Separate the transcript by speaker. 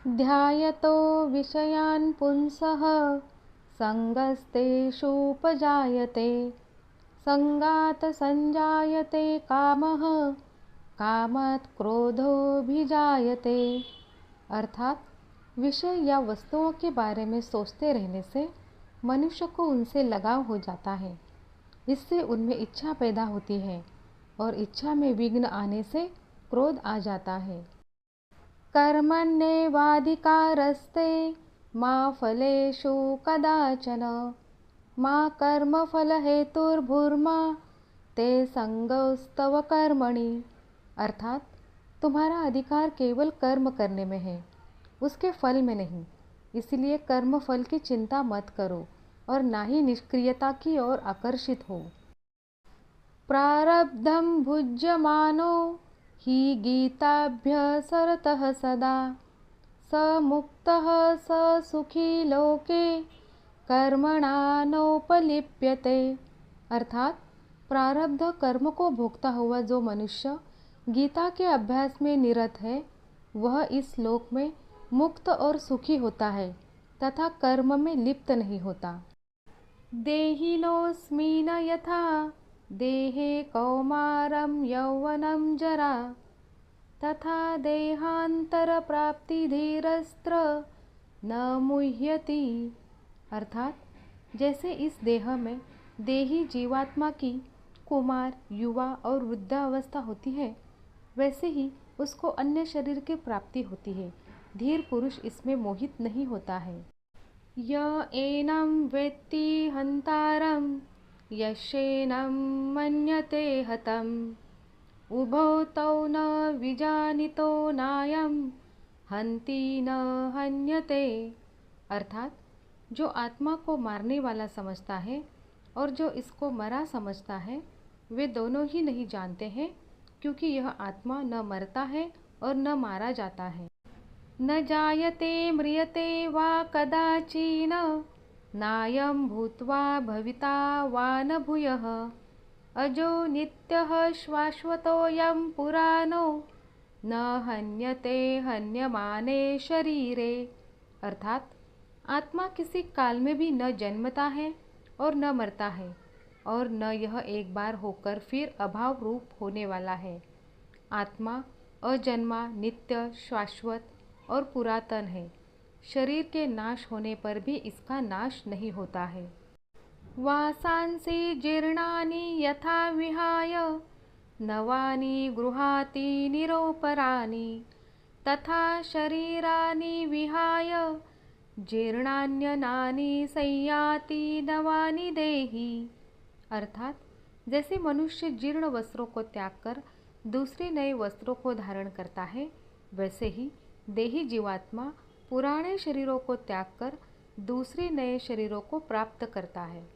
Speaker 1: ध्यायतो विषयान् पुंसः सङ्गस्तेषूपजायते संगात संजायते कामः कामात् क्रोधोऽभिजायते। अर्थात विषय या वस्तुओं के बारे में सोचते रहने से मनुष्य को उनसे लगाव हो जाता है। इससे उनमें इच्छा पैदा होती है और इच्छा में विघ्न आने से क्रोध आ जाता है। कर्मण्येवाधिकारस्ते मा फलेषु कदाचन मा कर्मफलहेतुर्भूर्मा ते संगोस्तव कर्मणि। अर्थात तुम्हारा अधिकार केवल कर्म करने में है, उसके फल में नहीं। इसलिए कर्म फल की चिंता मत करो और ना ही निष्क्रियता की ओर आकर्षित हो। प्रारब्धं भुज्यमानो हि गीताभ्यसरतः सदा स मुक्तः स सुखी लोके कर्मणा नोपलिप्यते। अर्थात प्रारब्ध कर्म को भोगता हुआ जो मनुष्य गीता के अभ्यास में निरत है वह इस लोक में मुक्त और सुखी होता है तथा कर्म में लिप्त नहीं होता। देहिनोऽस्मिन् यथा देहे कौमारं यौवनं जरा तथा देहांतरप्राप्तिधीरस्त्र न मुह्यति। अर्थात जैसे इस देह में देही जीवात्मा की कुमार, युवा और वृद्धावस्था होती है, वैसे ही उसको अन्य शरीर की प्राप्ति होती है। धीर पुरुष इसमें मोहित नहीं होता है। य एनं वेत्ति हन्तारं यस्येनं मन्यते हतम् उभौ तौ न विजानितो नायं हन्ति न हन्यते। अर्थात जो आत्मा को मारने वाला समझता है और जो इसको मरा समझता है वे दोनों ही नहीं जानते हैं, क्योंकि यह आत्मा न मरता है और न मारा जाता है। न जायते म्रियते वा कदाचिन नायं भूत्वा भविता वा न भूयः अजो नित्यः शाश्वतोऽयं पुराणो न हन्यते हन्यमाने शरीरे। अर्थात आत्मा किसी काल में भी न जन्मता है और न मरता है और न यह एक बार होकर फिर अभाव रूप होने वाला है। आत्मा अजन्मा, नित्य, शाश्वत और पुरातन है। शरीर के नाश होने पर भी इसका नाश नहीं होता है। वासांसि जीर्णानि यथा विहाय नवानि गृहाति निरोपराणि तथा शरीराणि विहाय जीर्णान्यनानि संयाति नवानि देहि। अर्थात जैसे मनुष्य जीर्ण वस्त्रों को त्याग कर दूसरे नए वस्त्रों को धारण करता है, वैसे ही देही जीवात्मा पुराने शरीरों को त्याग कर दूसरे नए शरीरों को प्राप्त करता है।